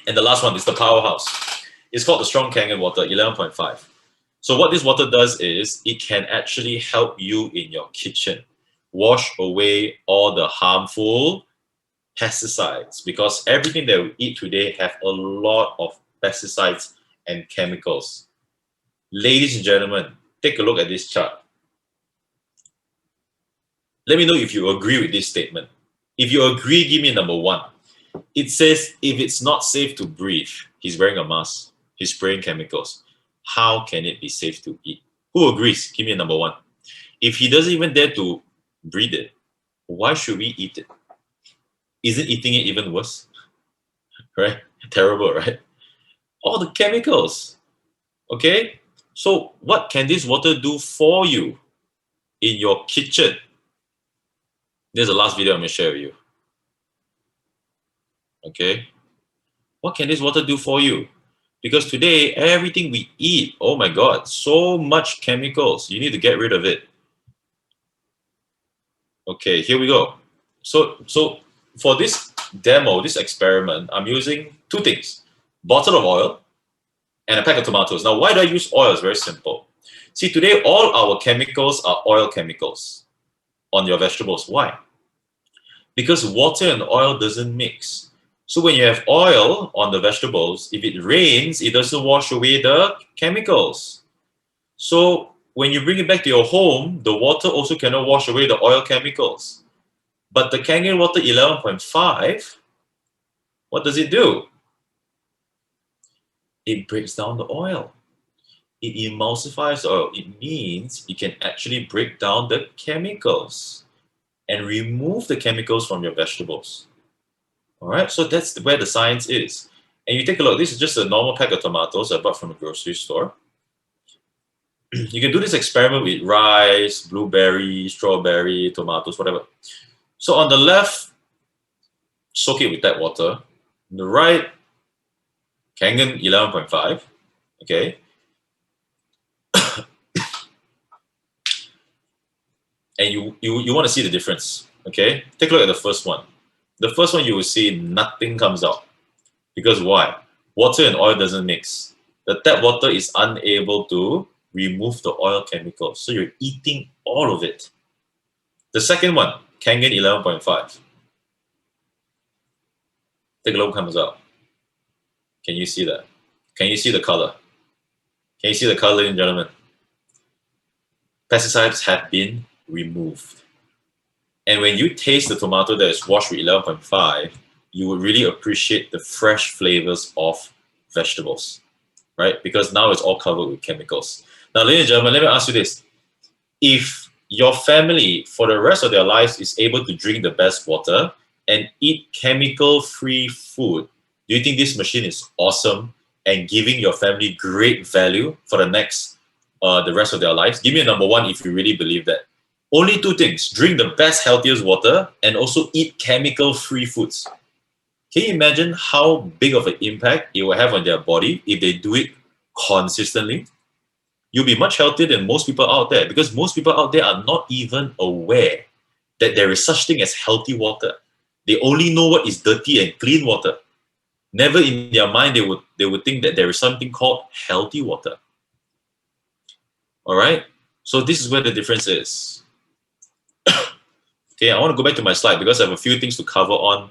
And the last one is the powerhouse. It's called the Strong Kangen water, 11.5. So what this water does is it can actually help you in your kitchen wash away all the harmful pesticides, because everything that we eat today have a lot of pesticides and chemicals. Ladies and gentlemen, take a look at this chart. Let me know if you agree with this statement. If you agree, give me number 1. It says, if it's not safe to breathe, he's wearing a mask, he's spraying chemicals. How can it be safe to eat? Who agrees? Give me a number 1. If he doesn't even dare to breathe it, why should we eat it? Isn't eating it even worse? Right? Terrible, right? All the chemicals. Okay? So what can this water do for you in your kitchen? This is the last video I'm going to share with you. Okay? What can this water do for you? Because today, everything we eat, oh my God, so much chemicals. You need to get rid of it. Okay, here we go. So for this demo, this experiment, I'm using 2 things. Bottle of oil and a pack of tomatoes. Now, why do I use oil? It's very simple. See, today, all our chemicals are oil chemicals on your vegetables. Why? Because water and oil doesn't mix. So when you have oil on the vegetables, if it rains, it doesn't wash away the chemicals. So when you bring it back to your home, the water also cannot wash away the oil chemicals. But the Kangen water 11.5, what does it do? It breaks down the oil. It emulsifies the oil. It means it can actually break down the chemicals and remove the chemicals from your vegetables. All right, so that's where the science is. And you take a look, this is just a normal pack of tomatoes I bought from the grocery store. You can do this experiment with rice, blueberry, strawberry, tomatoes, whatever. So on the left, soak it with that water. On the right, Kangen 11.5, okay? And you want to see the difference, okay? Take a look at the first one. The first one, you will see nothing comes out. Because why? Water and oil doesn't mix. The tap water is unable to remove the oil chemicals. So you're eating all of it. The second one, Kangen 11.5. Take a look what comes out. Can you see that? Can you see the color? Can you see the color, ladies and gentlemen? Pesticides have been removed. And when you taste the tomato that is washed with 11.5, you would really appreciate the fresh flavors of vegetables, right? Because now it's all covered with chemicals. Now, ladies and gentlemen, let me ask you this. If your family, for the rest of their lives, is able to drink the best water and eat chemical-free food, do you think this machine is awesome and giving your family great value for the rest of their lives? Give me a number 1 if you really believe that. Only 2 things: drink the best, healthiest water and also eat chemical-free foods. Can you imagine how big of an impact it will have on their body if they do it consistently? You'll be much healthier than most people out there, because most people out there are not even aware that there is such thing as healthy water. They only know what is dirty and clean water. Never in their mind they would think that there is something called healthy water. All right? So this is where the difference is. Okay, I want to go back to my slide because I have a few things to cover on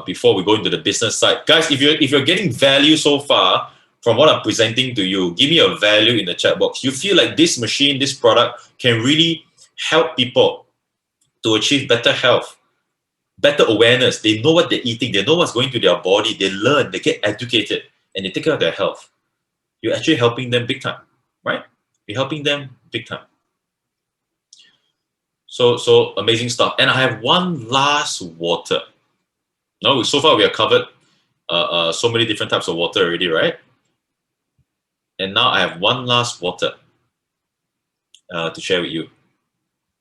before we go into the business side. Guys, if you're getting value so far from what I'm presenting to you, give me a value in the chat box. You feel like this machine, this product can really help people to achieve better health, better awareness. They know what they're eating. They know what's going to their body. They learn, they get educated, and they take care of their health. You're actually helping them big time, right? You're helping them big time. So amazing stuff. And I have one last water. Now, so far we have covered so many different types of water already, right? And now I have one last water to share with you.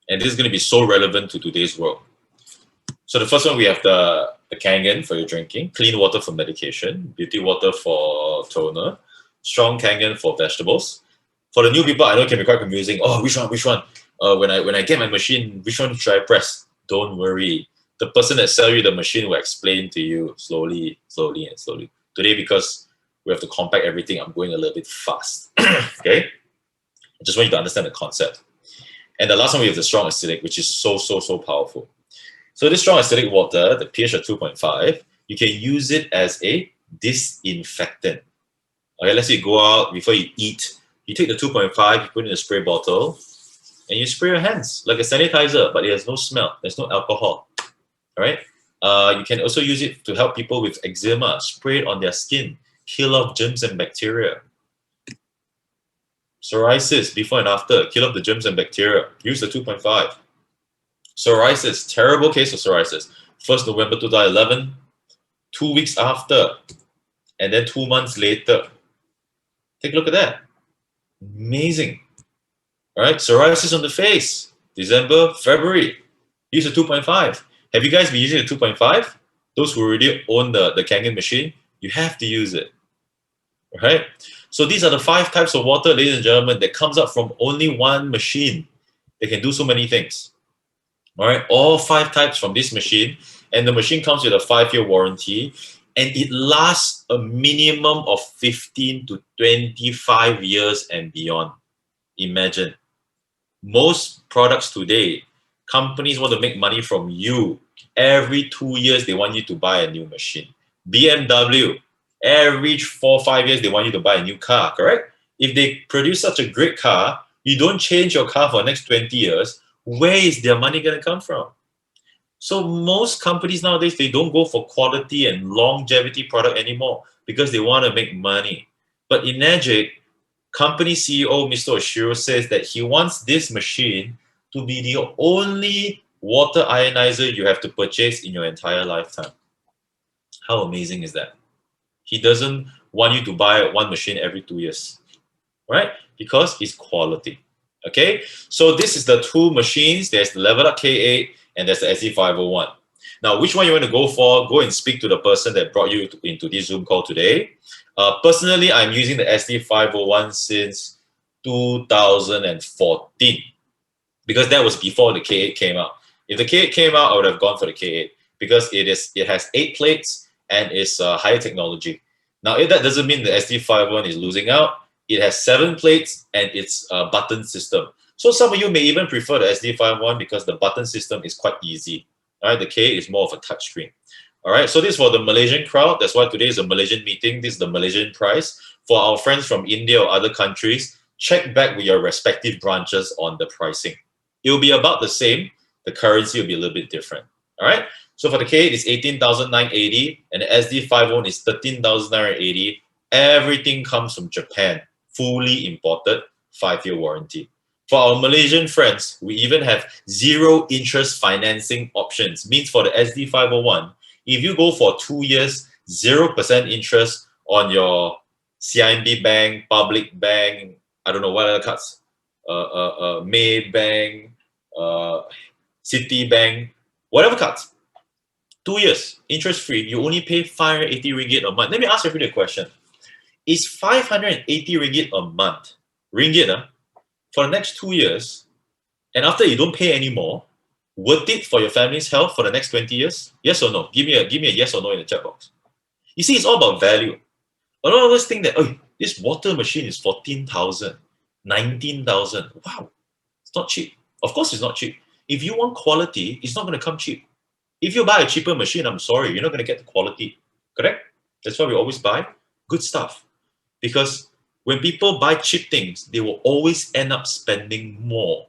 And this is going to be so relevant to today's world. So the first one, we have the Kangen for your drinking, clean water for medication, beauty water for toner, strong Kangen for vegetables. For the new people, I know it can be quite confusing. Oh, which one? When I get my machine, which one should I press? Don't worry. the person that sell you the machine will explain to you slowly, slowly, and slowly. Today, because we have to compact everything, I'm going a little bit fast. Okay? I just want you to understand the concept. And the last one, we have the strong acidic, which is so, so, so powerful. So this strong acidic water, the pH of 2.5, you can use it as a disinfectant. Okay, let's say you go out before you eat, you take the 2.5, you put it in a spray bottle, and you spray your hands like a sanitizer, but it has no smell. There's no alcohol. All right. You can also use it to help people with eczema. Spray it on their skin, kill off germs and bacteria. Psoriasis, before and after, kill off the germs and bacteria. Use the 2.5. Psoriasis, terrible case of psoriasis. 1st November 2011, 2 weeks after, and then 2 months later. Take a look at that. Amazing. All right, psoriasis on the face, December, February. Use a 2.5. Have you guys been using the 2.5? Those who already own the Kangen machine, you have to use it. All right? So these are the 5 types of water, ladies and gentlemen, that comes up from only one machine. They can do so many things. All right, all 5 types from this machine, and the machine comes with a 5-year warranty, and it lasts a minimum of 15 to 25 years and beyond. Imagine. Most products today, companies want to make money from you. Every 2 years, they want you to buy a new machine. BMW, every 4 or 5 years, they want you to buy a new car, correct? If they produce such a great car, you don't change your car for the next 20 years, where is their money going to come from? So most companies nowadays, they don't go for quality and longevity product anymore because they want to make money. But in Enagic, company CEO Mr. Oshiro says that he wants this machine to be the only water ionizer you have to purchase in your entire lifetime. How amazing is that? He doesn't want you to buy one machine every 2 years, right? Because it's quality. Okay, so this is the 2 machines. There's the Level Up K8 and there's the SD501. Now, which one you want to go for? Go and speak to the person that brought you into this Zoom call today. Personally, I'm using the SD501 since 2014 because that was before the K8 came out. If the K8 came out, I would have gone for the K8 because it has 8 plates and it's higher technology. Now, if that doesn't mean the SD501 is losing out, it has 7 plates and it's a button system. So some of you may even prefer the SD501 because the button system is quite easy. All right, the K8 is more of a touchscreen. All right, so this is for the Malaysian crowd. That's why today is a Malaysian meeting. This is the Malaysian price. For our friends from India or other countries, check back with your respective branches on the pricing. It will be about the same. The currency will be a little bit different. All right, so for the K8, it's 18,980 and the SD501 is 13,980. Everything comes from Japan, fully imported, 5-year warranty. For our Malaysian friends, we even have 0 interest financing options. Means for the SD501, if you go for 2 years, 0% interest on your CIMB Bank, Public Bank, I don't know what other cards, Maybank, Citibank, whatever cards, 2 years, interest free, you only pay 580 ringgit a month. Let me ask everybody a question. Is 580 ringgit a month, for the next 2 years, and after you don't pay anymore, worth it for your family's health for the next 20 years? Yes or no? Give me a yes or no in the chat box. You see, it's all about value. A lot of us think that, oh, this water machine is 14,000, 19,000. Wow, it's not cheap. Of course, it's not cheap. If you want quality, it's not going to come cheap. If you buy a cheaper machine, I'm sorry, you're not going to get the quality. Correct? That's why we always buy good stuff. Because when people buy cheap things, they will always end up spending more.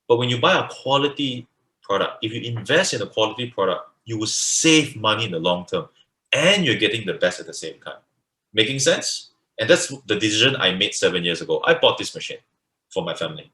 But when you buy a quality product, if you invest in a quality product, you will save money in the long term and you're getting the best at the same time. Making sense? And that's the decision I made 7 years ago. I bought this machine for my family.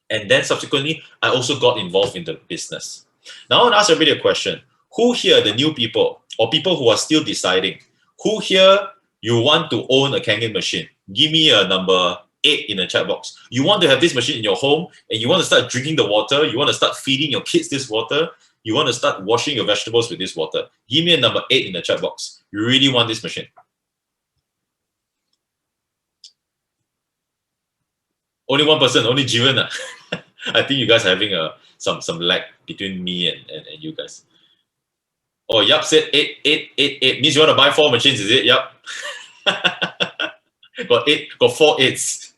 And then subsequently, I also got involved in the business. Now I want to ask everybody a question. Who here, the new people or people who are still deciding, who here you want to own a Kangen machine? Give me a number 8 in the chat box. You want to have this machine in your home and you want to start drinking the water. You want to start feeding your kids this water. You want to start washing your vegetables with this water. Give me a number 8 in the chat box. You really want this machine. Only one person, only Jivan. I think you guys are having some lag between me and you guys. Oh, Yup said 8. Means you want to buy 4 machines, is it? Yup. got 4 eights.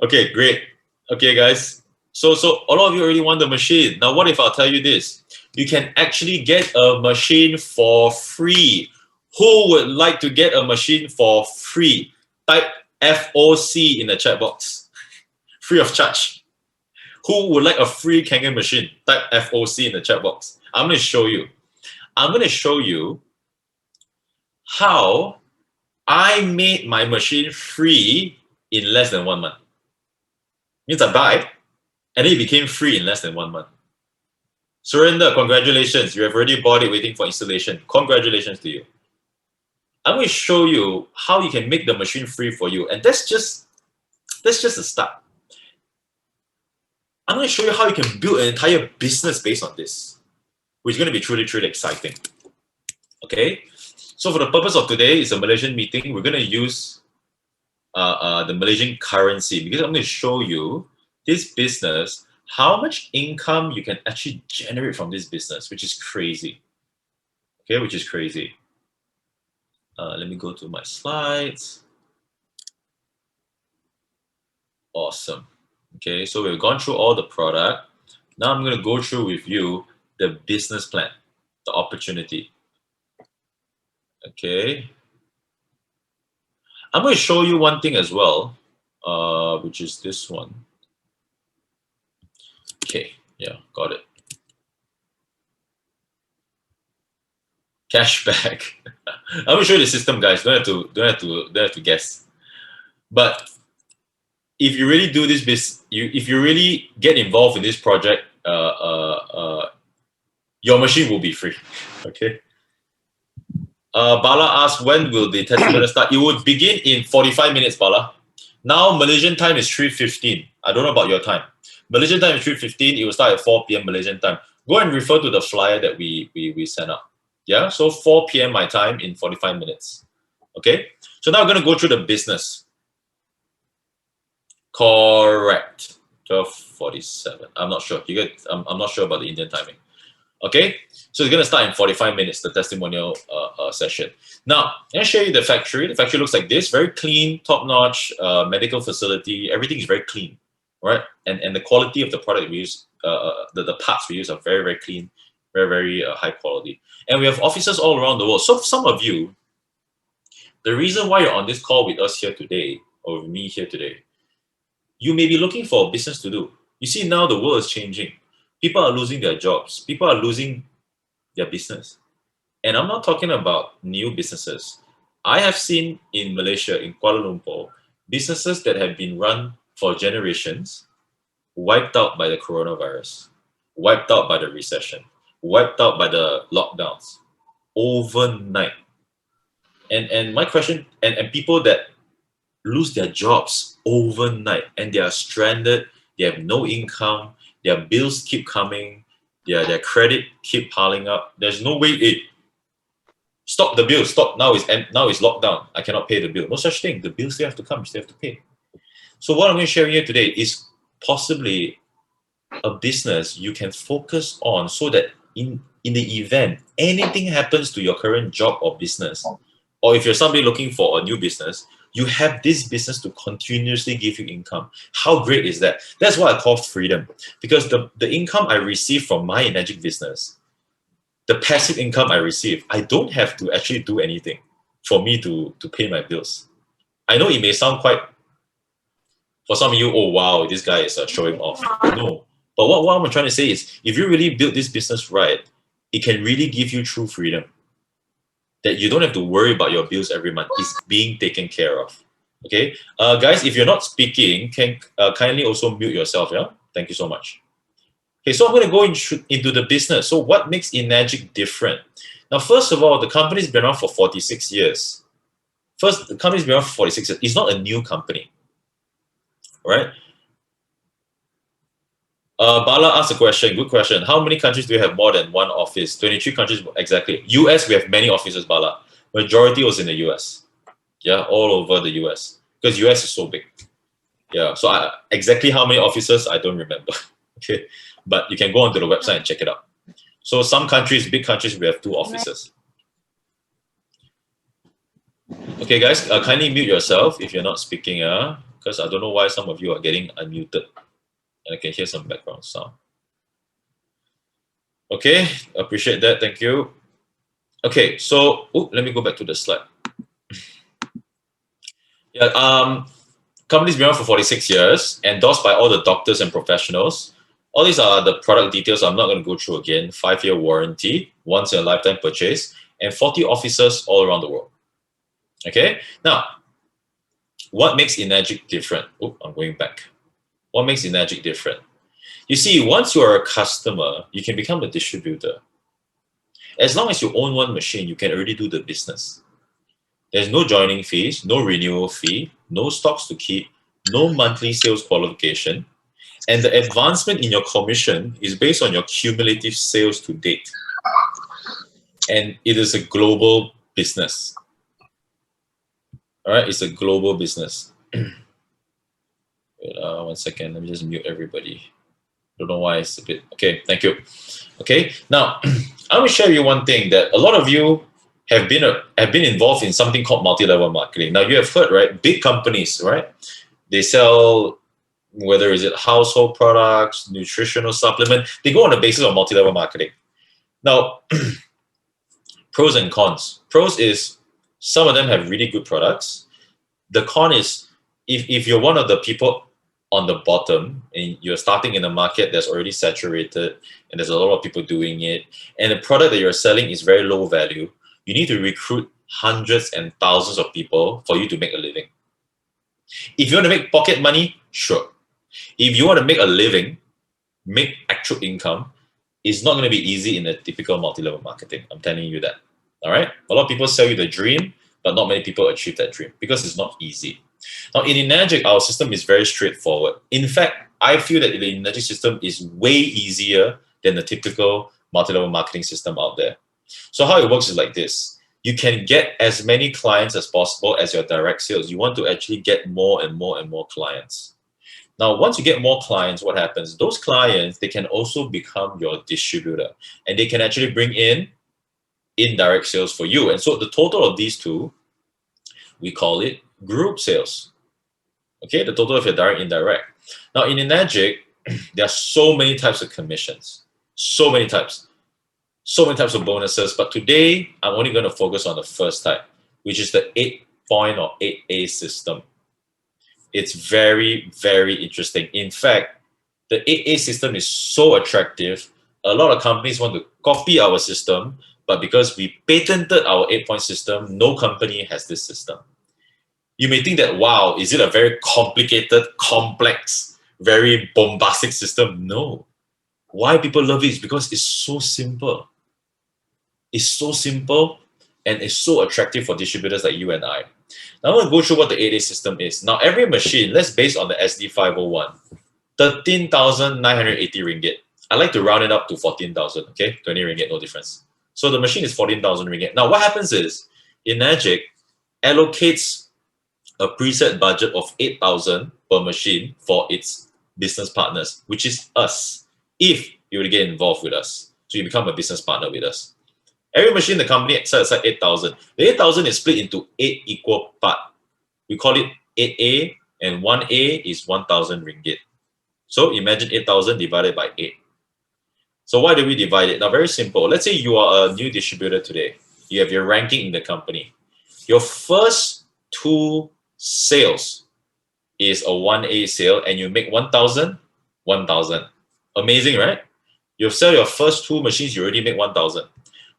Okay, great. Okay, guys. So a lot of you already want the machine. Now, what if I'll tell you this? You can actually get a machine for free. Who would like to get a machine for free? Type FOC in the chat box. Free of charge. Who would like a free Kangen machine? Type FOC in the chat box. I'm going to show you. I'm going to show you how I made my machine free in less than 1 month. Means I buy, and then it became free in less than 1 month. Surrender, congratulations. You have already bought it waiting for installation. Congratulations to you. I'm going to show you how you can make the machine free for you. And that's just a start. I'm going to show you how you can build an entire business based on this, which is going to be truly, truly exciting. Okay? So for the purpose of today, it's a Malaysian meeting. We're going to use the Malaysian currency because I'm going to show you this business, how much income you can actually generate from this business, which is crazy. Okay, which is crazy. Let me go to my slides. Awesome. Okay, so we've gone through all the product. Now I'm going to go through with you the business plan, the opportunity. Okay. I'm going to show you one thing as well, which is this one. Okay, yeah, got it. Cashback. I'm going to show you the system, guys. Don't have to guess. But if you really do this if you really get involved in this project, your machine will be free. Okay. Bala asked, when will the testimonial start? It would begin in 45 minutes, Bala. Now Malaysian time is 3:15. I don't know about your time. Malaysian time is 3:15. It will start at 4 p.m. Malaysian time. Go and refer to the flyer that we sent out. Yeah, so 4 p.m. my time in 45 minutes. Okay, so now we're going to go through the business. Correct. 12:47. I'm not sure. I'm not sure about the Indian timing. Okay, so it's going to start in 45 minutes, the testimonial session. Now, I'm going to show you the factory. The factory looks like this, very clean, top-notch medical facility. Everything is very clean, right? And the quality of the product we use, the parts we use are very, very clean, very, very high quality. And we have offices all around the world. So for some of you, the reason why you're on this call with us here today, or with me here today, you may be looking for a business to do. You see, now the world is changing. People are losing their jobs. People are losing their business. And I'm not talking about new businesses. I have seen in Malaysia, in Kuala Lumpur, businesses that have been run for generations wiped out by the coronavirus, wiped out by the recession, wiped out by the lockdowns overnight. And my question, and people that lose their jobs overnight and they are stranded, they have no income, their bills keep coming, their credit keep piling up. There's no way stop the bill, stop, now it's locked down. I cannot pay the bill. No such thing. The bills still have to come, you still have to pay. So what I'm going to share here today is possibly a business you can focus on so that in the event anything happens to your current job or business, or if you're somebody looking for a new business, you have this business to continuously give you income. How great is that? That's what I call freedom. Because the income I receive from my Enagic business, the passive income I receive, I don't have to actually do anything for me to pay my bills. I know it may sound quite, for some of you, oh wow, this guy is showing off. No. But what I'm trying to say is, if you really build this business right, it can really give you true freedom. That you don't have to worry about your bills every month. It's being taken care of. Okay, guys, if you're not speaking, can kindly also mute yourself. Yeah, thank you so much. Okay, so I'm going to go into the business. So what makes Enagic different? Now, first of all, the company's been around for 46 years. The company's been around for 46 years. It's not a new company, right? Bala asked a question, good question. How many countries do we have more than one office? 23 countries, exactly. US, we have many offices, Bala. Majority was in the US. Yeah, all over the US. Because US is so big. Yeah, so exactly how many offices, I don't remember. Okay, but you can go onto the website and check it out. So some countries, big countries, we have 2 offices. Okay, guys, kindly mute yourself if you're not speaking, because I don't know why some of you are getting unmuted. And I can hear some background sound. Okay, appreciate that. Thank you. Okay, so let me go back to the slide. Yeah, company's been around for 46 years, endorsed by all the doctors and professionals. All these are the product details I'm not going to go through again. 5-year warranty, once in a lifetime purchase, and 40 offices all around the world. Okay, now, what makes Energic different? I'm going back. What makes Energic different? You see, once you are a customer, you can become a distributor. As long as you own one machine, you can already do the business. There's no joining fees, no renewal fee, no stocks to keep, no monthly sales qualification, and the advancement in your commission is based on your cumulative sales to date. And it is a global business. All right, it's a global business. Wait, 1 second, let me just mute everybody. Don't know why it's a bit. Okay, thank you. Okay, now I will share you one thing that a lot of you have been involved in something called multi-level marketing. Now you have heard, right? Big companies, right? They sell, whether is it household products, nutritional supplement, they go on the basis of multi-level marketing. Now, pros and cons. Pros is some of them have really good products. The con is if you're one of the people on the bottom and you're starting in a market that's already saturated and there's a lot of people doing it, and the product that you're selling is very low value, you need to recruit hundreds and thousands of people for you to make a living. If you want to make pocket money, sure. If you want to make a living, make actual income, it's not going to be easy in a typical multi-level marketing. I'm telling you that. All right? A lot of people sell you the dream, but not many people achieve that dream because it's not easy. Now, in Energic, our system is very straightforward. In fact, I feel that the Energic system is way easier than the typical multi-level marketing system out there. So how it works is like this. You can get as many clients as possible as your direct sales. You want to actually get more and more and more clients. Now, once you get more clients, what happens? Those clients, they can also become your distributor, and they can actually bring in indirect sales for you. And so the total of these two, we call it group sales. Okay, the total of your direct, indirect. Now, in Energic, there are so many types of commissions, so many types of bonuses. But today, I'm only going to focus on the first type, which is the 8-point or 8A system. It's very, very interesting. In fact, the 8A system is so attractive. A lot of companies want to copy our system, but because we patented our 8-point system, no company has this system. You may think that, wow, is it a very complicated, complex, very bombastic system? No. Why people love it is because it's so simple. It's so simple and it's so attractive for distributors like you and I. Now I'm going to go through what the 8A system is. Now every machine, let's base on the SD501, 13,980 ringgit. I like to round it up to 14,000, okay? 20 ringgit, no difference. So the machine is 14,000 ringgit. Now what happens is, Energic allocates a preset budget of 8,000 per machine for its business partners, which is us, if you were to get involved with us. So you become a business partner with us. Every machine, the company set aside 8,000. The 8,000 is split into 8 equal parts. We call it 8A, and 1A is 1,000 ringgit. So imagine 8,000 divided by 8. So why do we divide it? Now, very simple. Let's say you are a new distributor today. You have your ranking in the company. Your first 2 sales is a 1A sale, and you make 1,000, 1,000. Amazing, right? You sell your first 2 machines, you already make 1,000.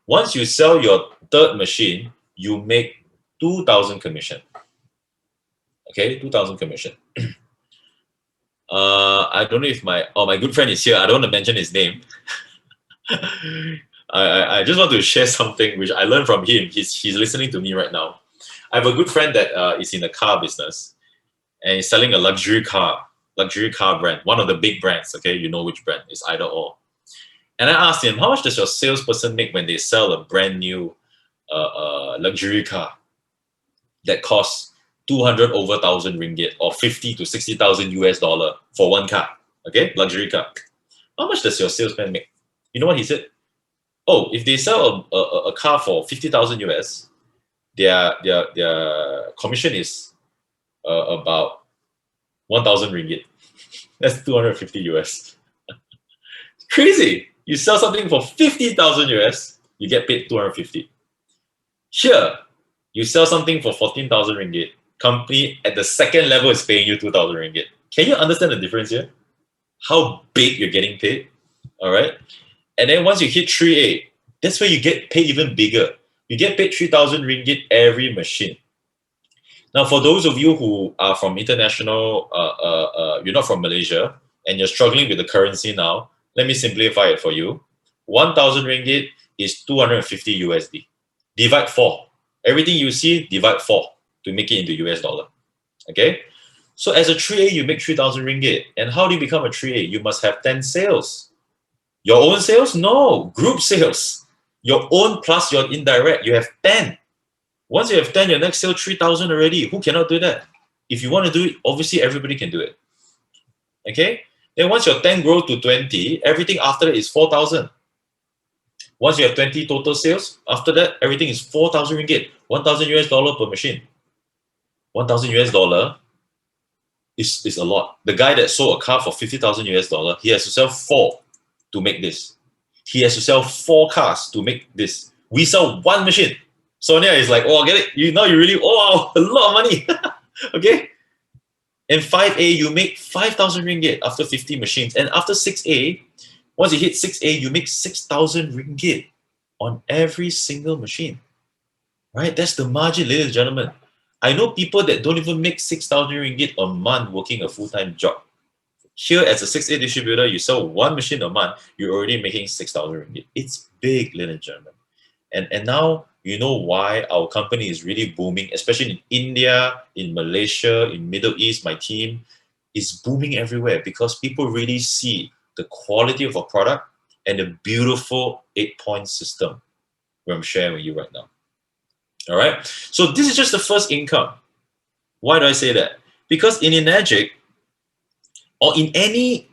Once you sell your 3rd machine, you make 2,000 commission. Okay, 2,000 commission. I don't know if my good friend is here. I don't want to mention his name. I just want to share something which I learned from him. He's listening to me right now. I have a good friend that is in the car business, and he's selling a luxury car brand, one of the big brands. Okay, you know which brand? It's either or. And I asked him, how much does your salesperson make when they sell a brand new luxury car that costs 200 over 1,000 ringgit or 50 to 60,000 US dollar for one car? Okay, luxury car. How much does your salesman make? You know what he said? Oh, if they sell a car for 50,000 US, their commission is about 1,000 ringgit. That's 250 US. Crazy! You sell something for 50,000 US, you get paid 250. Here, you sell something for 14,000 ringgit. Company at the second level is paying you 2,000 ringgit. Can you understand the difference here? How big you're getting paid? All right. And then once you hit 3A, that's where you get paid even bigger. You get paid 3,000 ringgit every machine. Now, for those of you who are from international, you're not from Malaysia, and you're struggling with the currency now, let me simplify it for you. 1,000 ringgit is 250 USD. Divide 4. Everything you see, divide 4 to make it into US dollar. Okay? So as a 3A, you make 3,000 ringgit. And how do you become a 3A? You must have 10 sales. Your own sales? No. Group sales. Your own plus your indirect. You have 10. Once you have 10, your next sale 3,000 already. Who cannot do that? If you want to do it, obviously everybody can do it. Okay? Then once your 10 grow to 20, everything after that is 4,000. Once you have 20 total sales, after that, everything is 4,000 ringgit. 1,000 US dollar per machine. 1,000 US dollar is a lot. The guy that sold a car for 50,000 US dollar, he has to sell 4 to make this. He has to sell 4 cars to make this. We sell 1 machine. Sonia is like, oh, get it? You really, oh, wow, a lot of money. Okay? In 5A, you make 5,000 ringgit after 50 machines. And after 6A, once you hit 6A, you make 6,000 ringgit on every single machine. Right? That's the margin, ladies and gentlemen. I know people that don't even make 6,000 ringgit a month working a full-time job. Here, as a 6A distributor, you sell 1 machine a month, you're already making 6,000 ringgit. It's big, ladies and gentlemen. And now you know why our company is really booming, especially in India, in Malaysia, in Middle East. My team is booming everywhere because people really see the quality of a product and the beautiful 8-point system where I'm sharing with you right now. All right. So this is just the first income. Why do I say that? Because in Enagic or in any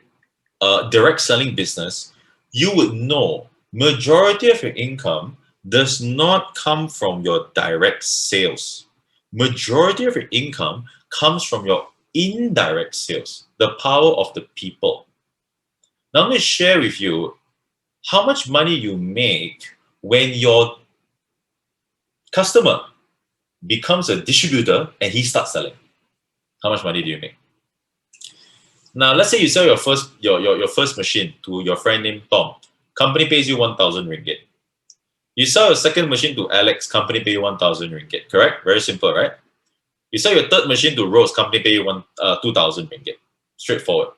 direct selling business, you would know majority of your income does not come from your direct sales. Majority of your income comes from your indirect sales, the power of the people. Now let me share with you how much money you make when your customer becomes a distributor and he starts selling. How much money do you make? Now let's say you sell your first machine to your friend named Tom. Company pays you 1,000 ringgit. You sell your second machine to Alex, company pay you 1,000 ringgit, correct? Very simple, right? You sell your third machine to Rose, company pay you 2,000 ringgit. Straightforward.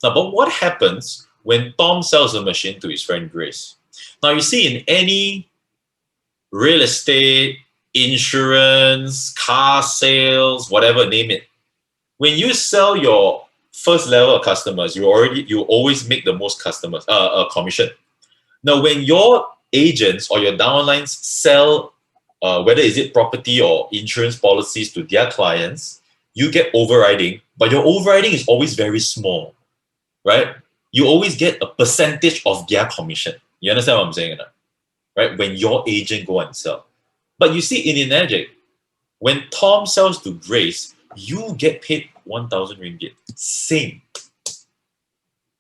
Now, but what happens when Tom sells a machine to his friend Grace? Now, you see in any real estate, insurance, car sales, whatever, name it. When you sell your first level of customers, you always make the most customers commission. Now, when your agents or your downlines sell, whether is it property or insurance policies to their clients, you get overriding, but your overriding is always very small, right? You always get a percentage of their commission. You understand what I'm saying? Right? When your agent go and sell. But you see in Enagic, when Tom sells to Grace, you get paid 1,000 ringgit. Same.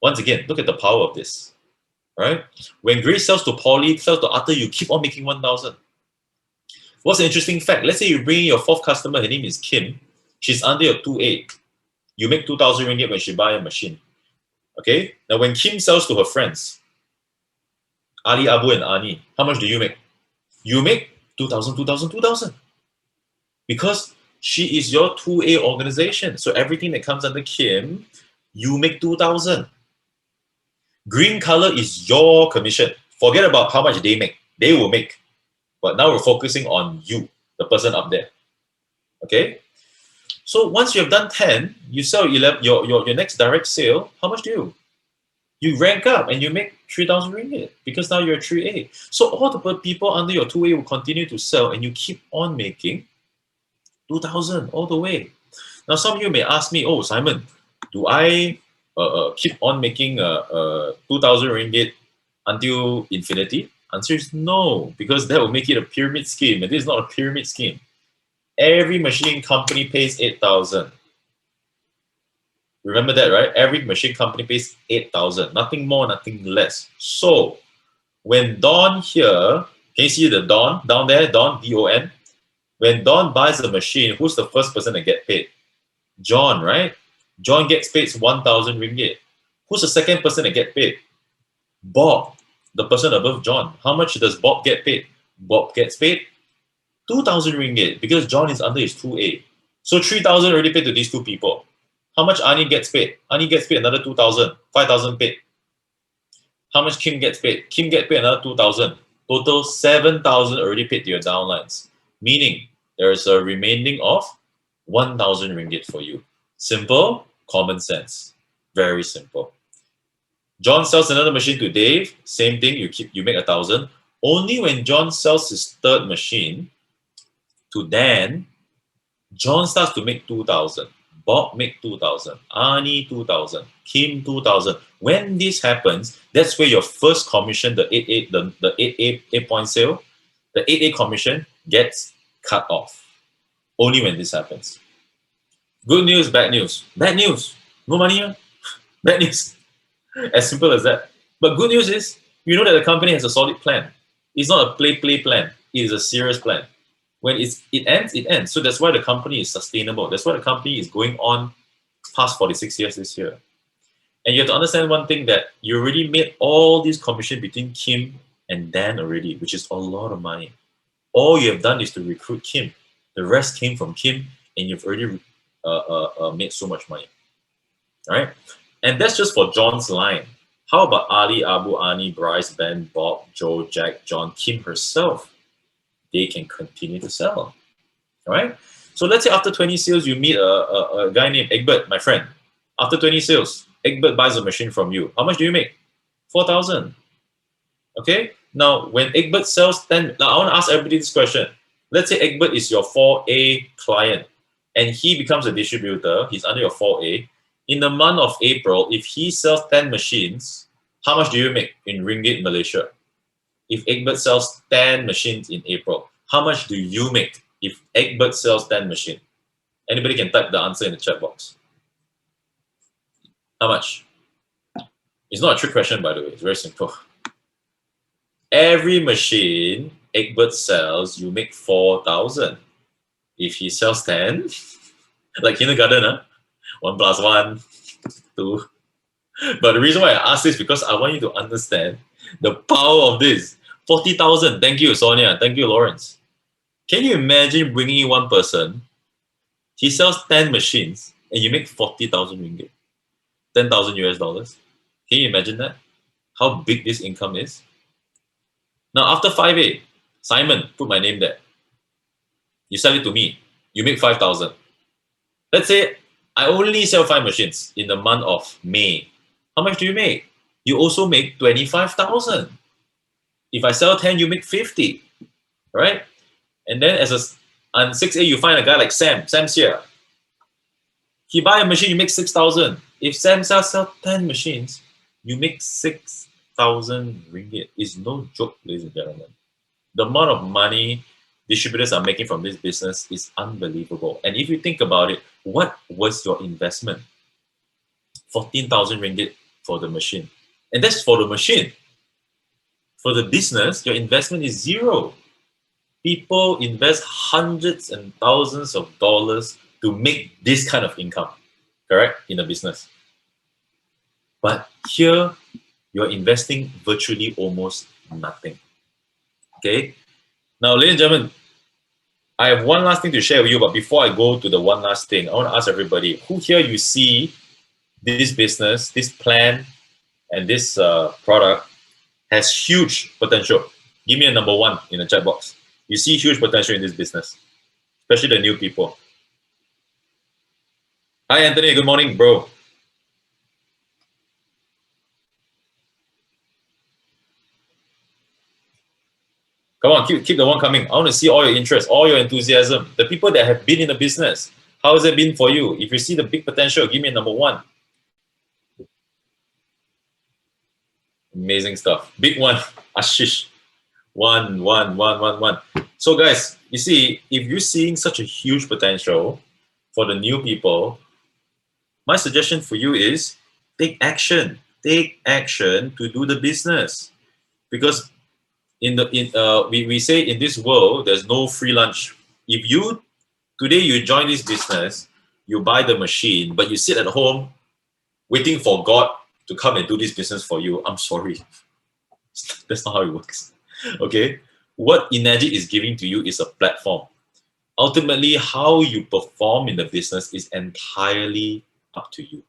Once again, look at the power of this. Right? When Grace sells to Polly, sells to Arthur, you keep on making 1,000. What's an interesting fact? Let's say you bring in your 4th customer, her name is Kim. She's under your 2A. You make 2,000 ringgit when she buy a machine. Okay? Now when Kim sells to her friends, Ali, Abu, and Ani, how much do you make? You make 2,000, 2,000, 2,000. Because she is your 2A organization. So everything that comes under Kim, you make 2,000. Green color is your commission. Forget about how much they make. They will make. But now we're focusing on you, the person up there. Okay? So once you have done 10, you sell 11, your next direct sale, how much do you? You rank up and you make 3,000 ringgit because now you're 3A. So all the people under your 2A will continue to sell and you keep on making 2,000 all the way. Now some of you may ask me, oh, Simon, do I keep on making 2,000 ringgit until infinity? Answer is no, because that will make it a pyramid scheme, and this is not a pyramid scheme. Every machine company pays 8,000. Remember that, right? Every machine company pays 8,000. Nothing more, nothing less. So when Don here, can you see the Don down there? Don, D-O-N. When Don buys a machine, who's the first person to get paid? John, right? John gets paid 1,000 ringgit. Who's the second person to get paid? Bob, the person above John. How much does Bob get paid? Bob gets paid 2,000 ringgit because John is under his 2A. So 3,000 already paid to these two people. How much Ani gets paid? Ani gets paid another 2,000. 5,000 paid. How much Kim gets paid? Kim gets paid another 2,000. Total 7,000 already paid to your downlines. Meaning there is a remaining of 1,000 ringgit for you. Simple, common sense. Very simple. John sells another machine to Dave. Same thing. You make 1,000. Only when John sells his third machine to Dan, John starts to make 2,000. Bob make 2,000. Ani 2,000. Kim 2,000. When this happens, that's where your first commission, the 8point sale, the 8A commission gets cut off. Only when this happens. Good news, bad news. Bad news. No money here. Bad news. As simple as that. But good news is, you know that the company has a solid plan. It's not a play plan. It is a serious plan. When it ends, it ends. So that's why the company is sustainable. That's why the company is going on past 46 years this year. And you have to understand one thing, that you already made all this commission between Kim and Dan already, which is a lot of money. All you have done is to recruit Kim. The rest came from Kim, and you've already made so much money. All right? And that's just for John's line. How about Ali, Abu, Ani, Bryce, Ben, Bob, Joe, Jack, John, Kim herself? They can continue to sell. All right? So let's say after 20 sales, you meet a guy named Egbert, my friend. After 20 sales, Egbert buys a machine from you. How much do you make? 4,000. Okay? Now, when Egbert sells 10, now I want to ask everybody this question. Let's say Egbert is your 4A client and he becomes a distributor. He's under your 4A. In the month of April, if he sells 10 machines, how much do you make in ringgit Malaysia? If Egbert sells 10 machines in April, how much do you make if Egbert sells 10 machines? Anybody can type the answer in the chat box. How much? It's not a trick question, by the way. It's very simple. Every machine Egbert sells, you make 4,000. If he sells 10, like kindergarten, 1 plus 1, 2. But the reason why I ask this is because I want you to understand the power of this. 40,000. Thank you, Sonia. Thank you, Lawrence. Can you imagine bringing in one person, he sells 10 machines, and you make 40,000 ringgit? 10,000 US dollars. Can you imagine that? How big this income is? Now, after 5A, Simon, put my name there. You sell it to me. You make 5,000. Let's say I only sell 5 machines in the month of May. How much do you make? You also make 25,000. If I sell 10, you make 50, right? And then on 6A, you find a guy like Sam. Sam's here. He buy a machine, you make 6,000. If Sam sells 10 machines, you make 6,000 ringgit. It's no joke, ladies and gentlemen. The amount of money distributors are making from this business is unbelievable. And if you think about it, what was your investment? 14,000 ringgit for the machine. And that's for the machine. For the business, your investment is zero. People invest hundreds and thousands of dollars to make this kind of income, correct, in a business. But here, you're investing virtually almost nothing. Okay? Now, ladies and gentlemen, I have one last thing to share with you, but before I go to the one last thing, I want to ask everybody, who here you see this business, this plan, and this product has huge potential? Give me a number 1 in the chat box. You see huge potential in this business, especially the new people. Hi, Anthony. Good morning, bro. Come on, keep the one coming. I want to see all your interest, all your enthusiasm. The people that have been in the business, how has it been for you? If you see the big potential, give me a number 1. Amazing stuff. Big one, Ashish. One, one, one, one, one. So guys, you see, if you're seeing such a huge potential for the new people, my suggestion for you is take action. Take action to do the business. Because we say in this world, there's no free lunch. If you today you join this business, you buy the machine, but you sit at home waiting for God to come and do this business for you, I'm sorry. That's not how it works. Okay? What Enagic is giving to you is a platform. Ultimately, how you perform in the business is entirely up to you.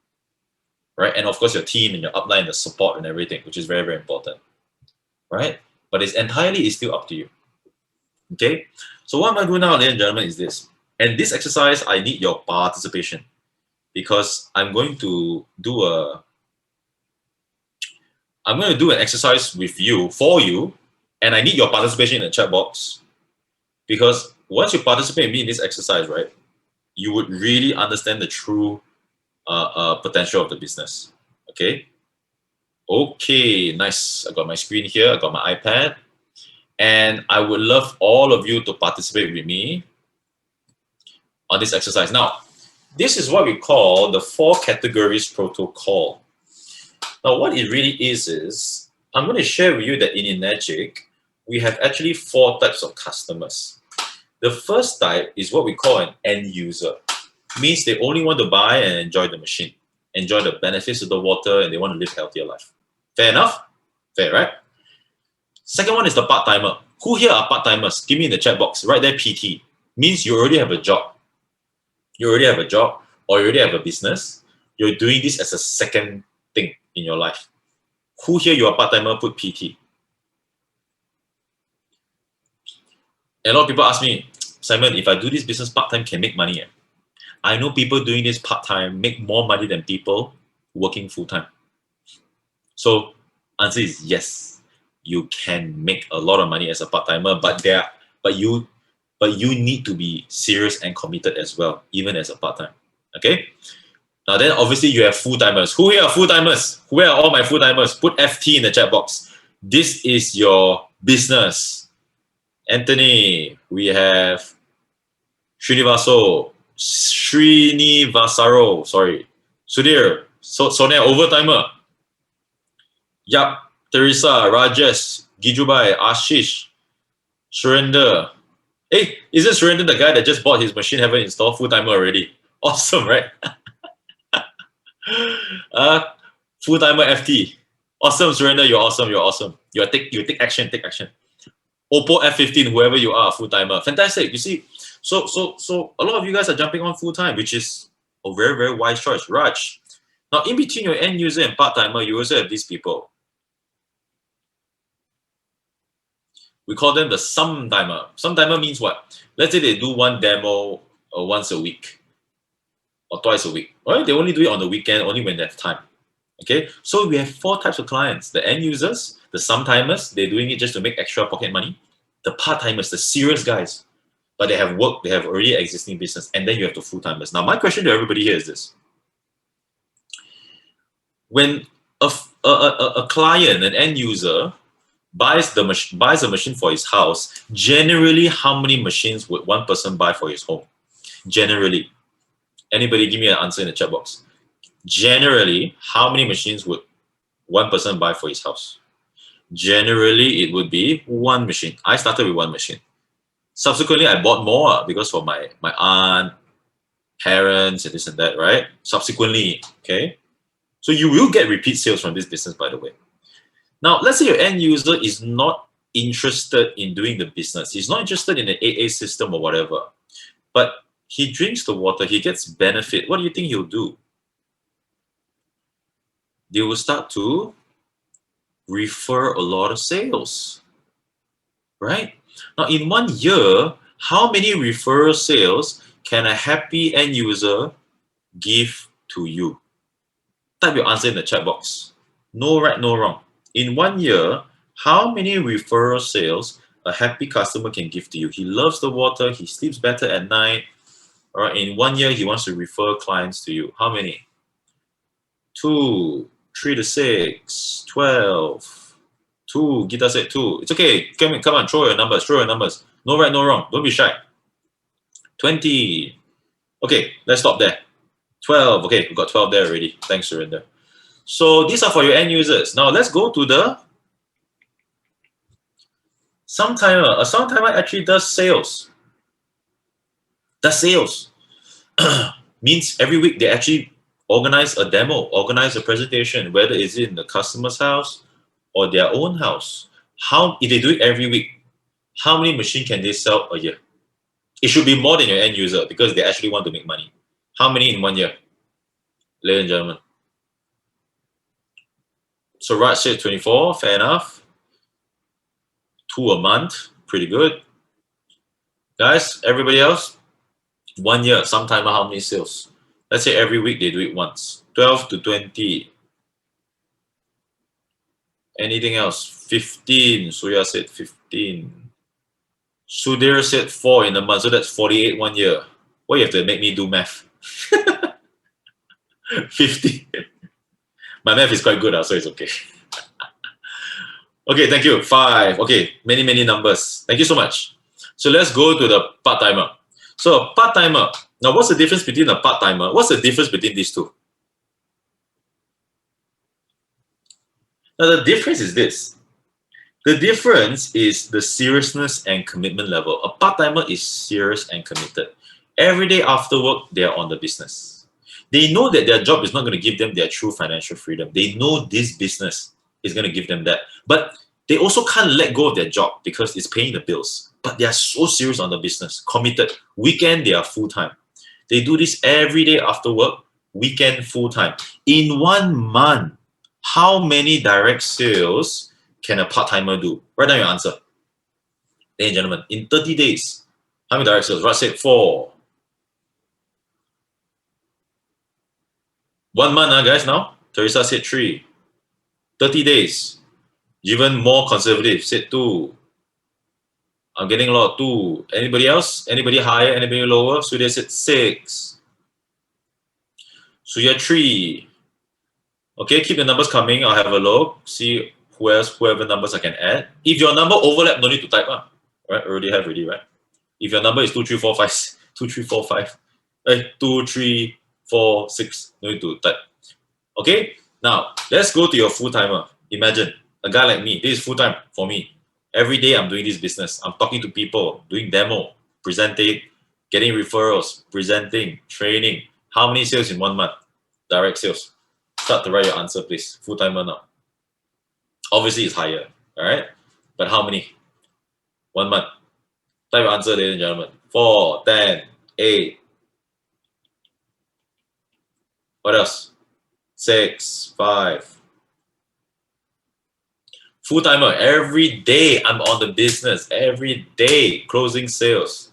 Right? And of course, your team and your upline, the support and everything, which is very, very important. Right? But it's still up to you. Okay? So what I'm going to do now, ladies and gentlemen, is this. And this exercise, I need your participation because I'm going to do an exercise with you, for you, and I need your participation in the chat box because once you participate with me in this exercise, right, you would really understand the true potential of the business. Okay? Okay, nice. I got my screen here. I got my iPad. And I would love all of you to participate with me on this exercise. Now, this is what we call the 4 categories protocol. Now, what it really is I'm going to share with you that in Enagic, we have actually 4 types of customers. The first type is what we call an end user. Means they only want to buy and enjoy the machine, enjoy the benefits of the water, and they want to live a healthier life. Fair enough? Fair, right? Second one is the part-timer. Who here are part-timers? Give me in the chat box. Right there, PT. Means you already have a job. You already have a job or you already have a business. You're doing this as a second thing in your life. Who here you are part-timer, put PT. And a lot of people ask me, Simon, if I do this business part-time, can make money? I know people doing this part-time make more money than people working full-time. So answer is yes, you can make a lot of money as a part-timer, but you need to be serious and committed as well, even as a part-time. Okay? Now then obviously you have full-timers. Who here are full-timers? Where are all my full-timers? Put FT in the chat box. This is your business. Anthony, we have Srinivasaro, sorry. Sudhir, Sonia, overtimer. Yap, Teresa, Rajesh, Gijubai, Ashish, Surrender. Hey, isn't Surrender the guy that just bought his machine, haven't installed full-timer already? Awesome, right? Full-timer FT. Awesome, Surrender, you're awesome, you're awesome. You take action, take action. Oppo F15, whoever you are, full-timer. Fantastic. You see, so a lot of you guys are jumping on full-time, which is a very, very wise choice. Raj. Now, in between your end user and part-timer, you also have these people. We call them the some-timer. Some-timer means what? Let's say they do one demo once a week or twice a week. Right? They only do it on the weekend, only when they have time. Okay, so we have 4 types of clients: the end users, the some-timers, they're doing it just to make extra pocket money; the part-timers, the serious guys, but they have work, they have already existing business, and then you have the full-timers. Now, my question to everybody here is this: when a client, an end user, buys a machine for his house, generally, how many machines would one person buy for his home? Generally, anybody give me an answer in the chat box. Generally, how many machines would one person buy for his house? Generally, it would be 1 machine. I started with 1 machine. Subsequently, I bought more because for my aunt, parents, and this and that, right? Subsequently, okay? So you will get repeat sales from this business, by the way. Now, let's say your end user is not interested in doing the business. He's not interested in the AA system or whatever. But he drinks the water. He gets benefit. What do you think he'll do? They will start to refer a lot of sales, right? Now, in 1 year, how many referral sales can a happy end user give to you? Type your answer in the chat box. No right, no wrong. In 1 year, how many referral sales a happy customer can give to you? He loves the water. He sleeps better at night. All right. In 1 year, he wants to refer clients to you. How many? 2, 3 to 6, 12, 2. Gita said 2. It's okay. Come on. Throw your numbers. Throw your numbers. No right, no wrong. Don't be shy. 20. Okay, let's stop there. 12. Okay, we got 12 there already. Thanks, Surinder. So these are for your end users. Now let's go to the Sometimer. A Sometimer actually does sales. Means every week they actually organize a demo, organize a presentation, whether it's in the customer's house or their own house. If they do it every week, how many machines can they sell a year? It should be more than your end user because they actually want to make money. How many in 1 year? Ladies and gentlemen. So Raj said 24, fair enough. 2 a month, pretty good. Guys, everybody else, 1 year, Sometimer, how many sales? Let's say every week they do it once. 12 to 20. Anything else? 15. Suya said 15. Sudhir said 4 in a month, so that's 48 1 year. Why you have to make me do math? 50. My math is quite good, so it's okay. Okay, thank you. 5. Okay, many numbers. Thank you so much. So let's go to the part-timer. So a part-timer. Now, what's the difference between a part-timer? What's the difference between these two? Now, the difference is this. The difference is the seriousness and commitment level. A part-timer is serious and committed. Every day after work, they're on the business. They know that their job is not going to give them their true financial freedom. They know this business is going to give them that. But they also can't let go of their job because it's paying the bills. But they are so serious on the business, committed. Weekend, they are full-time. They do this every day after work, weekend, full-time. In 1 month, how many direct sales can a part-timer do? Write down your answer. Ladies and gentlemen, in 30 days, how many direct sales? Raj said 4. 1 month, guys, now. Teresa said 3. 30 days. Even more conservative, said 2. I'm getting a lot of 2. Anybody else? Anybody higher? Anybody lower? Suya said 6. Suya 3. Okay, keep the numbers coming. I'll have a look. See whoever numbers I can add. If your number overlap, no need to type. Right? Already, right? If your number is 2, 3, 4, 5, 2, 3, 4, 5, 2, 3, 4, 6, no need to type. Okay, now let's go to your full-timer. Imagine a guy like me. This is full-time for me. Every day I'm doing this business. I'm talking to people, doing demo, presenting, getting referrals, presenting, training. How many sales in 1 month? Direct sales. Start to write your answer, please. Full-timer now. Obviously, it's higher, all right? But how many? 1 month. Type your answer, ladies and gentlemen. 4, 10, 8. What else? 6, 5. Full-timer, every day I'm on the business. Every day, closing sales.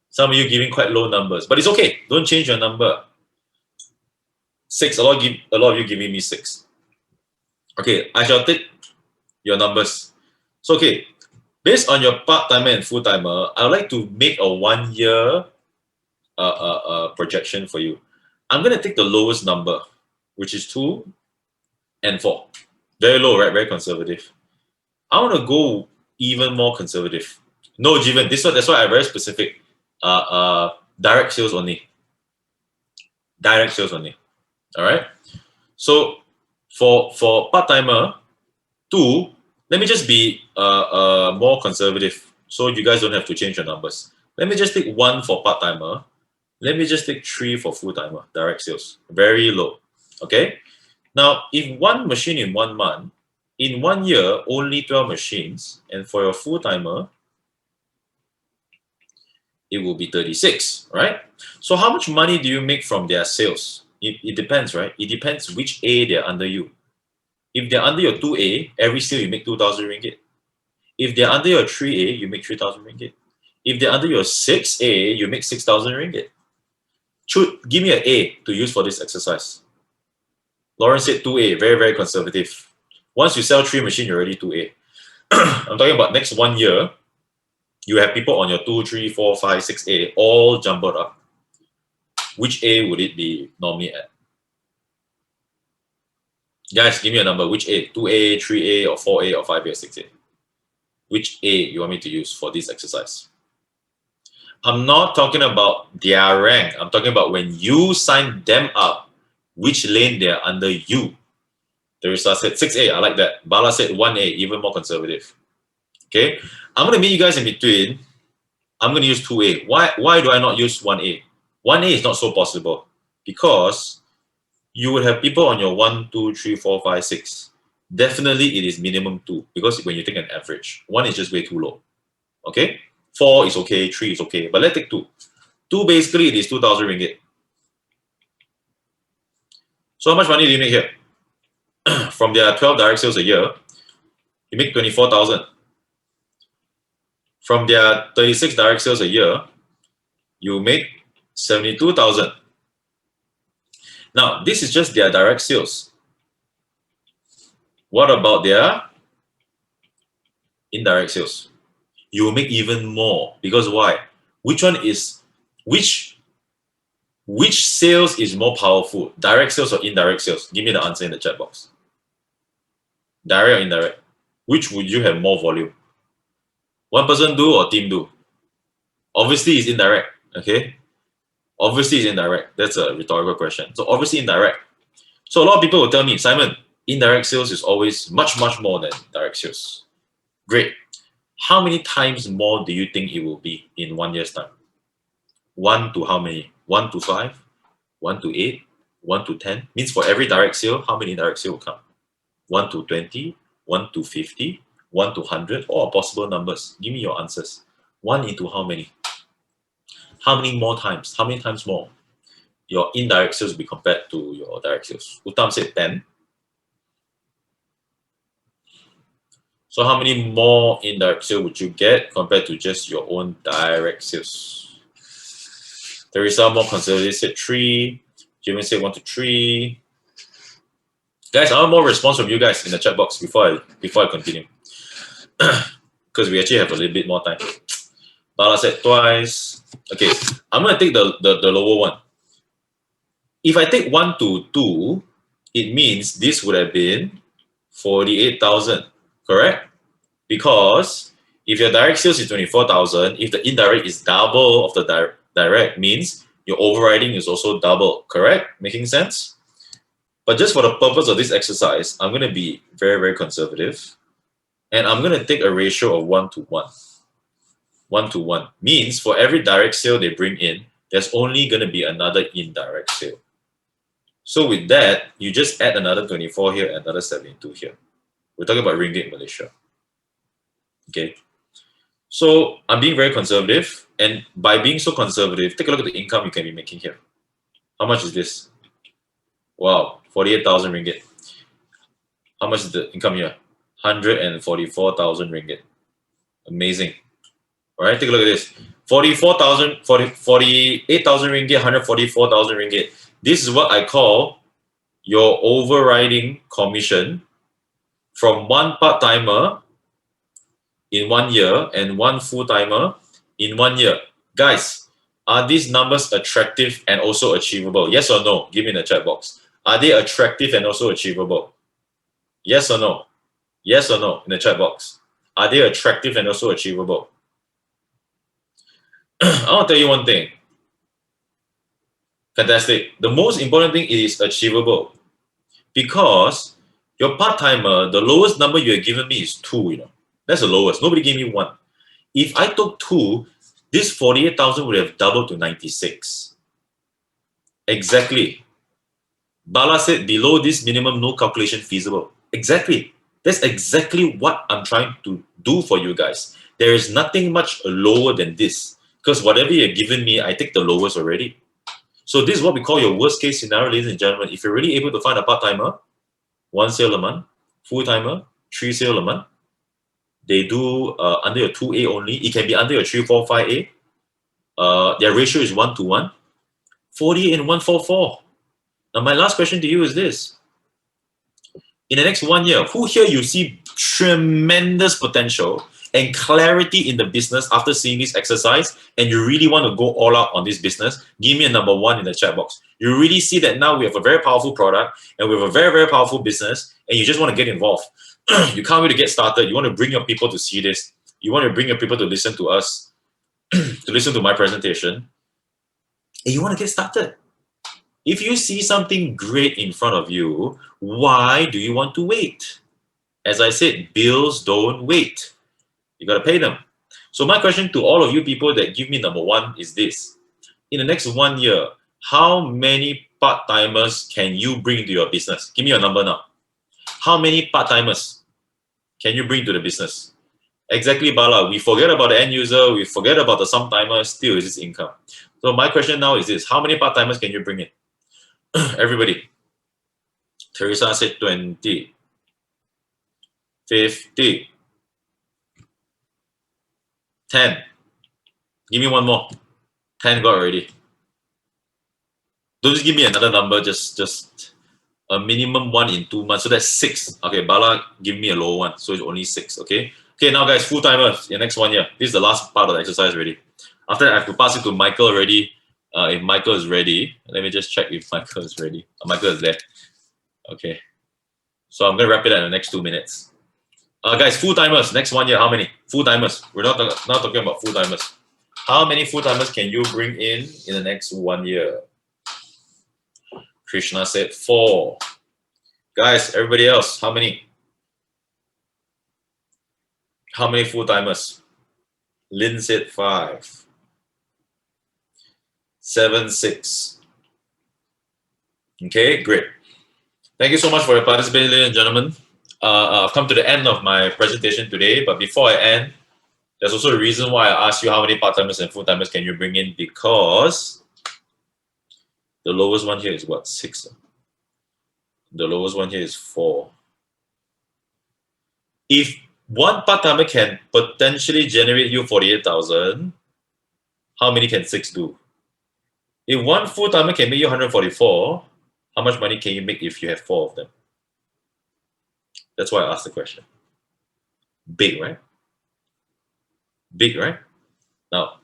Some of you giving quite low numbers, but it's okay. Don't change your number. 6, a lot of you giving me 6. Okay, I shall take your numbers. So, okay, based on your part-timer and full-timer, I would like to make a 1 year projection for you. I'm going to take the lowest number, which is 2 and 4. Very low, right? Very conservative. I want to go even more conservative. No, Jivan, that's why I'm very specific. Direct sales only. Direct sales only. All right. So for part-timer, 2, let me just be more conservative so you guys don't have to change your numbers. Let me just take 1 for part-timer. Let me just take 3 for full-timer, direct sales. Very low. Okay. Now, if 1 machine in 1 month, in 1 year, only 12 machines, and for your full-timer, it will be 36, right? So how much money do you make from their sales? It depends, right? It depends which A they're under you. If they're under your 2A, every sale you make 2,000 ringgit. If they're under your 3A, you make 3,000 ringgit. If they're under your 6A, you make 6,000 ringgit. Give me an A to use for this exercise. Lauren said 2A, very, very conservative. Once you sell 3 machines, you're already 2A. I'm talking about next 1 year, you have people on your 2, 3, 4, 5, 6A, all jumbled up. Which A would it be normally at? Guys, give me a number. Which A? 2A, 3A, or 4A, or 5A, or 6A? Which A you want me to use for this exercise? I'm not talking about their rank. I'm talking about when you sign them up, which lane they're under you. Teresa said 6A. I like that. Bala said 1A, even more conservative. Okay. I'm going to meet you guys in between. I'm going to use 2A. Why do I not use 1A? 1A is not so possible because you would have people on your 1, 2, 3, 4, 5, 6. Definitely it is minimum 2 because when you take an average, 1 is just way too low. Okay? 4 is okay, 3 is okay, but let's take 2. 2 basically it is 2,000 ringgit. So how much money do you make here? From their 12 direct sales a year, you make 24,000. From their 36 direct sales a year, you make 72,000. Now, this is just their direct sales. What about their indirect sales? You will make even more because why? Which sales is more powerful? Direct sales or indirect sales? Give me the answer in the chat box. Direct or indirect? Which would you have more volume? One person do or team do? Obviously, it's indirect. Okay. Obviously, it's indirect. That's a rhetorical question. So obviously indirect. So a lot of people will tell me, Simon, indirect sales is always much, much more than direct sales. Great. How many times more do you think it will be in 1 year's time? 1 to how many? 1 to 5? 1 to 8? 1 to 10? Means for every direct sale, how many direct sale will come? 1 to 20? 1 to 50? 1 to 100? All possible numbers. Give me your answers. 1 into how many? How many more times? How many times more? Your indirect sales will be compared to your direct sales. Uttam said 10. So how many more indirect sales would you get compared to just your own direct sales? Teresa, more conservative, said 3. Jimmy said 1 to 3. Guys, I want more response from you guys in the chat box before I continue. Because we actually have a little bit more time. Bala said twice. Okay, I'm going to take the lower one. If I take 1 to 2, it means this would have been 48,000, correct? Because if your direct sales is 24,000, if the indirect is double of the direct, means your overriding is also double, correct? Making sense? But just for the purpose of this exercise, I'm going to be very, very conservative. And I'm going to take a ratio of 1 to 1. 1 to 1 means for every direct sale they bring in, there's only going to be another indirect sale. So with that, you just add another 24 here, another 72 here. We're talking about ringgit Malaysia. Okay. So I'm being very conservative. And by being so conservative, take a look at the income you can be making here. How much is this? Wow, 48,000 ringgit. How much is the income here? 144,000 ringgit. Amazing. All right, take a look at this. 48,000 ringgit, 144,000 ringgit. This is what I call your overriding commission from one part-timer in 1 year and one full-timer in 1 year. Guys, are these numbers attractive and also achievable? Yes or no? Give me in the chat box. Are they attractive and also achievable? Yes or no? Yes or no in the chat box. Are they attractive and also achievable? I'll tell you one thing. Fantastic. The most important thing is achievable. Because your part-timer, the lowest number you have given me is 2, That's the lowest. Nobody gave me 1. If I took 2, this 48,000 would have doubled to 96. Exactly. Bala said below this minimum, no calculation feasible. Exactly. That's exactly what I'm trying to do for you guys. There is nothing much lower than this. Because whatever you've given me, I take the lowest already. So this is what we call your worst case scenario, ladies and gentlemen. If you're really able to find a part-timer, 1 sale a month, full-timer, 3 sale a month, they do under your 2A only. It can be under your 3, 4, 5A. Their ratio is 1 to 1. 48 and 144. Now my last question to you is this. In the next 1 year, who here you see tremendous potential and clarity in the business after seeing this exercise, and you really want to go all out on this business, give me a number 1 in the chat box. You really see that now we have a very powerful product and we have a very, very powerful business, and you just want to get involved. You can't wait to get started. You want to bring your people to see this. You want to bring your people to listen to us, to listen to my presentation, and you want to get started. If you see something great in front of you, why do you want to wait? As I said, bills don't wait. You got to pay them. So my question to all of you people that give me number 1 is this. In the next 1 year, how many part-timers can you bring to your business? Give me your number now. How many part-timers can you bring to the business? Exactly, Bala. We forget about the end user. We forget about the sometimers. Still, is this income? So my question now is this. How many part-timers can you bring in? Everybody. Teresa said 20. 50. 10. Give me one more. 10 got already. Don't just give me another number. Just a minimum 1 in 2 months. So that's 6. Okay, Bala, give me a low one. So it's only 6. Okay. Okay, now guys, full-timers in the next 1 year. This is the last part of the exercise already. After that, I have to pass it to Michael already. If Michael is ready, let me just check if Michael is ready. Michael is there. Okay. So I'm going to wrap it up in the next 2 minutes. Guys, full-timers, next 1 year, how many? Full-timers. We're not talking about full-timers. How many full-timers can you bring in the next 1 year? Krishna said 4. Guys, everybody else, how many? How many full-timers? Lynn said 5. 7, 6. Okay, great. Thank you so much for your participation, ladies and gentlemen. I've come to the end of my presentation today, but before I end, there's also a reason why I asked you how many part-timers and full-timers can you bring in, because the lowest one here is what, 6? The lowest one here is 4. If one part-timer can potentially generate you 48,000, how many can 6 do? If one full-timer can make you 144, how much money can you make if you have 4 of them? That's why I asked the question. Big, right? Big, right? Now,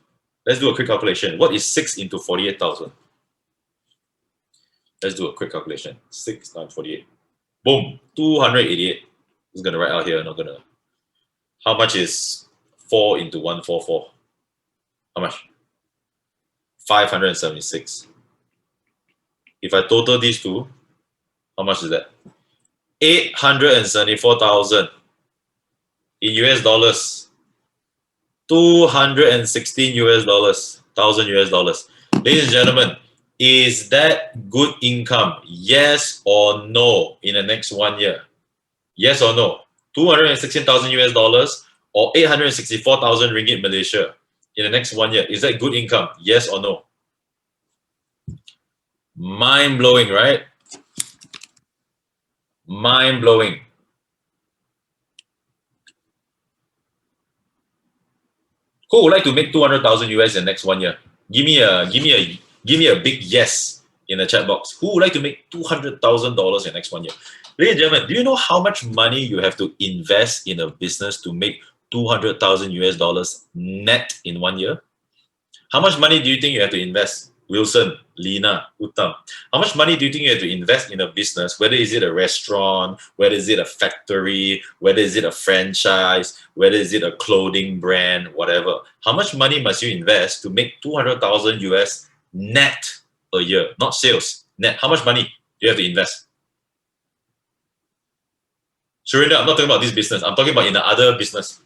let's do a quick calculation. What is 6 into 48,000? Let's do a quick calculation. 6 times 48. Boom, 288. I'm going to write out here. Not gonna. How much is 4 into 144? How much? 576. If I total these two, how much is that? 874,000 in US dollars. 216 US dollars, 1,000 US dollars. Ladies and gentlemen, is that good income? Yes or no in the next 1 year? Yes or no? 216,000 US dollars or 864,000 ringgit Malaysia in the next 1 year. Is that good income? Yes or no? Mind blowing, right? Mind blowing. Who would like to make 200,000 US in the next 1 year? Give me a big yes in the chat box. Who would like to make $200,000 in the next 1 year? Ladies and gentlemen, do you know how much money you have to invest in a business to make 200,000 US dollars net in 1 year? How much money do you think you have to invest? Wilson, Lena, Uttam. How much money do you think you have to invest in a business? Whether is it a restaurant, whether is it a factory, whether is it a franchise, whether is it a clothing brand, whatever. How much money must you invest to make 200,000 US net a year? Not sales, net. How much money do you have to invest? Surinder, I'm not talking about this business. I'm talking about in the other business.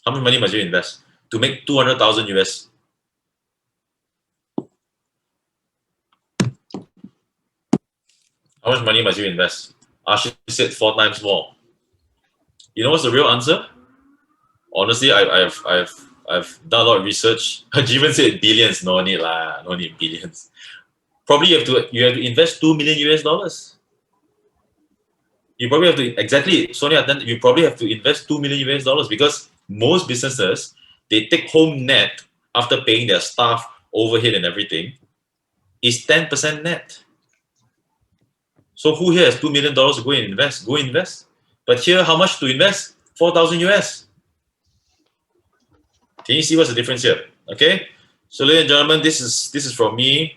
How much money must you invest to make 200,000 US? How much money must you invest? Ashley said 4 times more. You know what's the real answer? Honestly, I've done a lot of research. Jeevan said billions. No need lah. No need billions. Probably you have to invest 2 million US dollars. You probably have to, exactly, Sonia, then you probably have to invest 2 million US dollars, because most businesses, they take home net after paying their staff, overhead and everything, is 10% net. So who here has $2 million to go and invest? Go invest. But here, how much to invest? 4,000 US. Can you see what's the difference here? Okay. So, ladies and gentlemen, this is from me.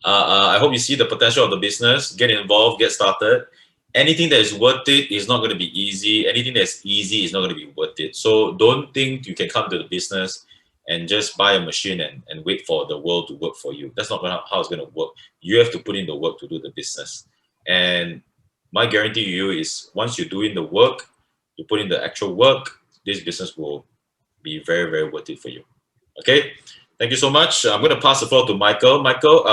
I hope you see the potential of the business. Get involved, get started. Anything that is worth it is not going to be easy. Anything that's easy is not going to be worth it. So don't think you can come to the business and just buy a machine and wait for the world to work for you. That's not how it's going to work. You have to put in the work to do the business. And my guarantee to you is once you're doing the work, you put in the actual work, this business will be very, very worth it for you. Okay. Thank you so much. I'm going to pass the floor to Michael. Michael,